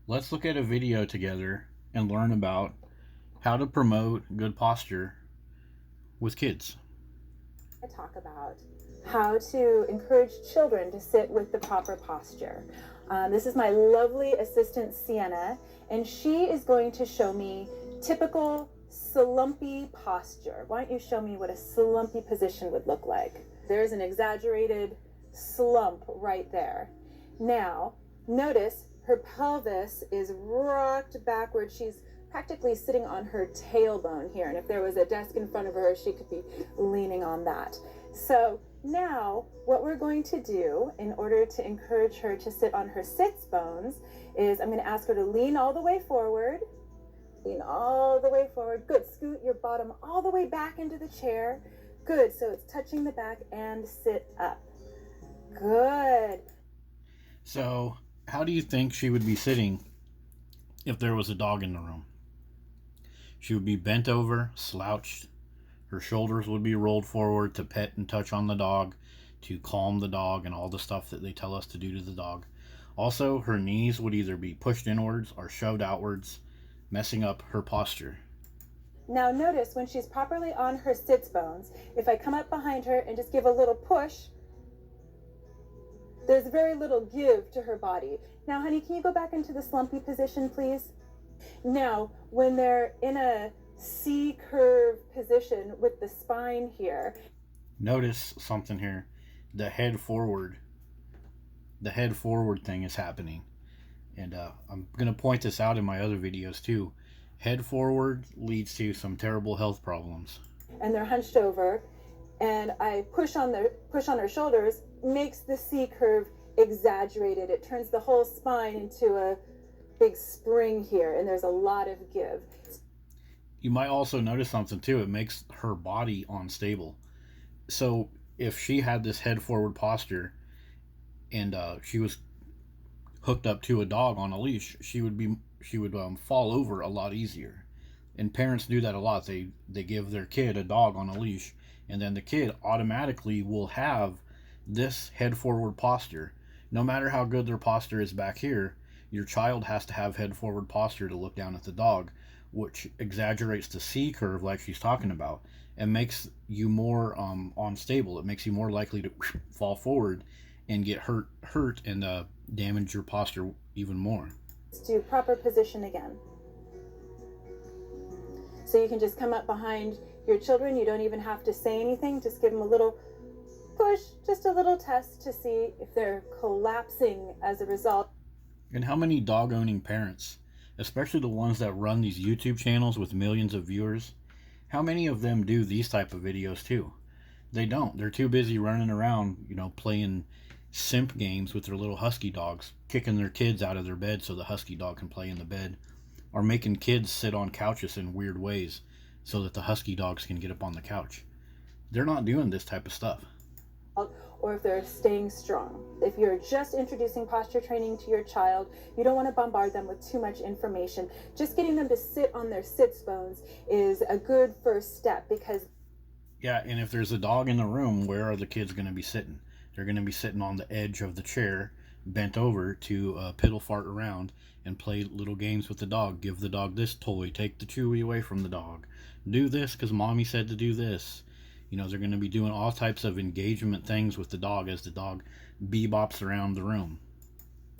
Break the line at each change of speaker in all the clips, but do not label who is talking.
Let's look at a video together and learn about how to promote good posture with kids.
I talk about how to encourage children to sit with the proper posture. This is my lovely assistant, Sienna, and she is going to show me typical slumpy posture. Why don't you show me what a slumpy position would look like? There's an exaggerated slump right there. Now, notice her pelvis is rocked backward. She's practically sitting on her tailbone here. And if there was a desk in front of her, she could be leaning on that. So now what we're going to do in order to encourage her to sit on her sits bones is I'm going to ask her to lean all the way forward. Lean all the way forward. Good. Scoot your bottom all the way back into the chair. Good. So it's touching the back and sit up. Good.
So, how do you think she would be sitting if there was a dog in the room? She would be bent over, slouched. Her shoulders would be rolled forward to pet and touch on the dog, to calm the dog, and all the stuff that they tell us to do to the dog. Also, her knees would either be pushed inwards or shoved outwards, messing up her posture.
Now notice when she's properly on her sits bones, if I come up behind her and just give a little push, there's very little give to her body. Now, honey, can you go back into the slumpy position, please? Now, when they're in a C curve position with the spine here.
Notice something here. The head forward thing is happening. And I'm going to point this out in my other videos too. Head forward leads to some terrible health problems.
And they're hunched over, and I push on her shoulders, makes the C curve exaggerated. It turns the whole spine into a big spring here, and there's a lot of give.
You might also notice something too. It makes her body unstable. So if she had this head forward posture and she was hooked up to a dog on a leash, she would fall over a lot easier. And parents do that a lot. They give their kid a dog on a leash, and then the kid automatically will have this head forward posture. No matter how good their posture is back here, your child has to have head forward posture to look down at the dog, which exaggerates the C curve like she's talking about and makes you more unstable. It makes you more likely to fall forward and get hurt and damage your posture even more.
Let's do proper position again. So you can just come up behind your children. You don't even have to say anything. Just give them a little push, just a little test to see if they're collapsing as a result.
And how many dog owning parents, especially the ones that run these YouTube channels with millions of viewers, how many of them do these type of videos too? They don't. They're too busy running around, playing simp games with their little husky dogs, kicking their kids out of their bed so the husky dog can play in the bed, or making kids sit on couches in weird ways so that the husky dogs can get up on the couch. They're not doing this type of stuff.
Or if they're staying strong. If you're just introducing posture training to your child, you don't want to bombard them with too much information. Just getting them to sit on their sits bones is a good first step because...
Yeah, and if there's a dog in the room, where are the kids going to be sitting? They're going to be sitting on the edge of the chair, bent over to piddle fart around and play little games with the dog. Give the dog this toy, take the chewy away from the dog. Do this because mommy said to do this. They're going to be doing all types of engagement things with the dog as the dog bebops around the room.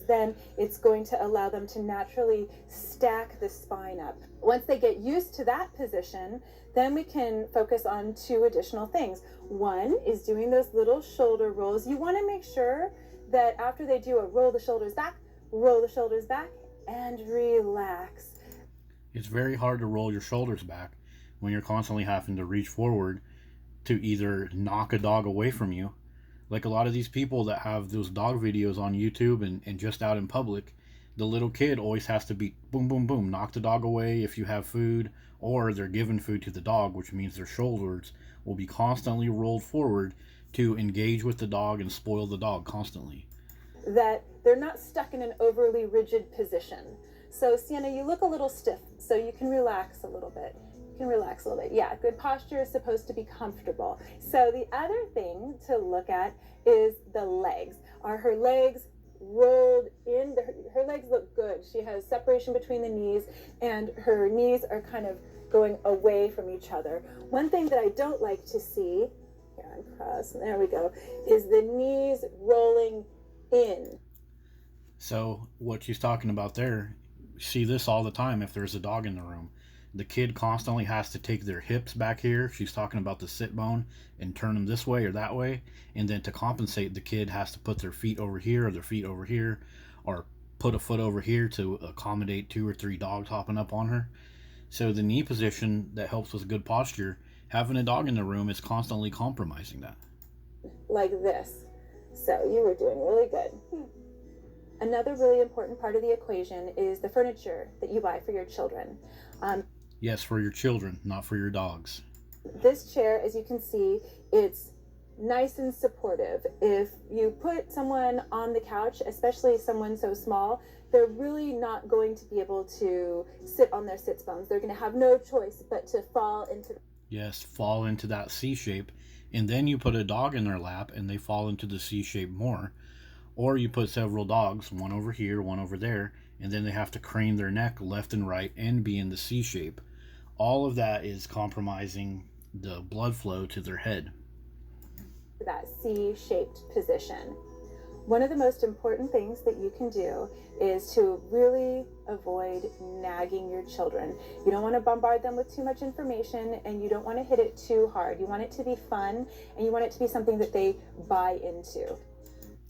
Then it's going to allow them to naturally stack the spine up. Once they get used to that position, then we can focus on two additional things. One is doing those little shoulder rolls. You want to make sure that after they do a roll the shoulders back, and relax.
It's very hard to roll your shoulders back when you're constantly having to reach forward to either knock a dog away from you. Like a lot of these people that have those dog videos on YouTube and just out in public, the little kid always has to be boom, boom, boom, knock the dog away if you have food, or they're giving food to the dog, which means their shoulders will be constantly rolled forward to engage with the dog and spoil the dog constantly.
That they're not stuck in an overly rigid position. So Sienna, you look a little stiff, so you can relax a little bit. Yeah, good posture is supposed to be comfortable. So the other thing to look at is the legs. Are her legs rolled in. Her legs look good. She has separation between the knees, and her knees are kind of going away from each other. One thing that I don't like to see, here I'm cross, there we go, is the knees rolling in.
So what she's talking about there, see this all the time if there's a dog in the room. The kid constantly has to take their hips back here. She's talking about the sit bone and turn them this way or that way. And then to compensate, the kid has to put their feet over here or their feet over here or put a foot over here to accommodate 2 or 3 dogs hopping up on her. So the knee position that helps with good posture, having a dog in the room is constantly compromising that.
Like this. So you were doing really good. Another really important part of the equation is the furniture that you buy for your children.
Yes, for your children, not for your dogs.
This chair, as you can see, it's nice and supportive. If you put someone on the couch, especially someone so small, they're really not going to be able to sit on their sits bones. They're going to have no choice but to fall into.
Yes, fall into that C shape. And then you put a dog in their lap and they fall into the C shape more. Or you put several dogs, one over here, one over there, and then they have to crane their neck left and right and be in the C shape. All of that is compromising the blood flow to their head.
That C-shaped position. One of the most important things that you can do is to really avoid nagging your children. You don't want to bombard them with too much information, and you don't want to hit it too hard. You want it to be fun, and you want it to be something that they buy into.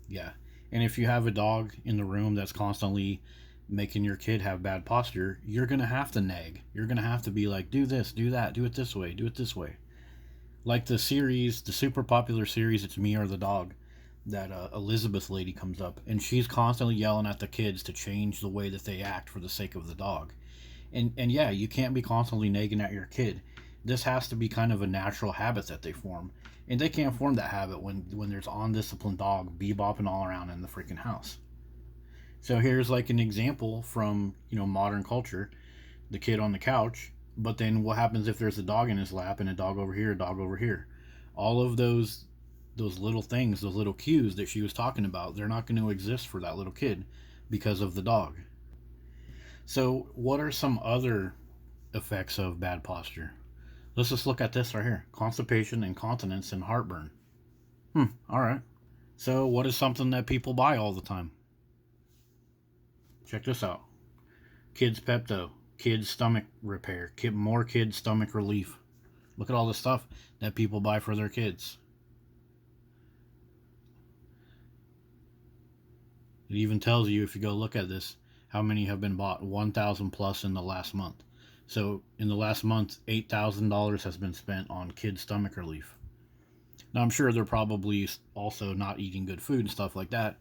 Yeah, and if you have a dog in the room that's constantly making your kid have bad posture, you're going to have to nag. You're going to have to be like, do this, do that, do it this way, do it this way. Like the series, the super popular series, It's Me or the Dog, that Elizabeth lady comes up, and she's constantly yelling at the kids to change the way that they act for the sake of the dog. And yeah, you can't be constantly nagging at your kid. This has to be kind of a natural habit that they form. And they can't form that habit when there's undisciplined dog bebopping all around in the freaking house. So here's like an example from, modern culture. The kid on the couch, but then what happens if there's a dog in his lap and a dog over here, a dog over here? All of those little things, those little cues that she was talking about, they're not going to exist for that little kid because of the dog. So what are some other effects of bad posture? Let's just look at this right here. Constipation, incontinence, and heartburn. Alright. So what is something that people buy all the time? Check this out. Kids Pepto, kids stomach repair, more kids stomach relief. Look at all the stuff that people buy for their kids. It even tells you, if you go look at this, how many have been bought. 1,000 plus in the last month. So in the last month, $8,000 has been spent on kids stomach relief. Now I'm sure they're probably also not eating good food and stuff like that,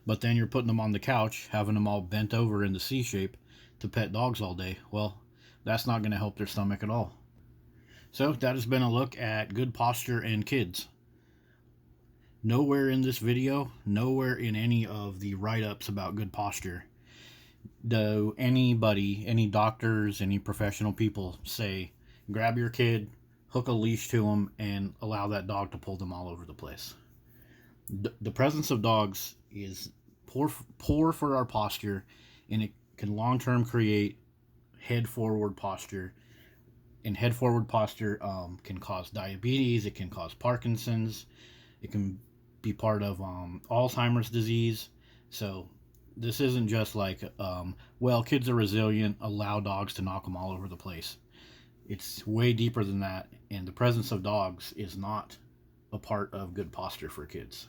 but then you're putting them on the couch, having them all bent over in the C shape to pet dogs all day. Well, that's not going to help their stomach at all. So that has been a look at good posture and kids. Nowhere in this video, nowhere in any of the write-ups about good posture, do anybody, any doctors, any professional people say, grab your kid, hook a leash to them, and allow that dog to pull them all over the place. The presence of dogs is poor for our posture, and it can long-term create head-forward posture. And head-forward posture can cause diabetes, it can cause Parkinson's, it can be part of Alzheimer's disease. So this isn't just like, kids are resilient, allow dogs to knock them all over the place. It's way deeper than that, and the presence of dogs is not a part of good posture for kids.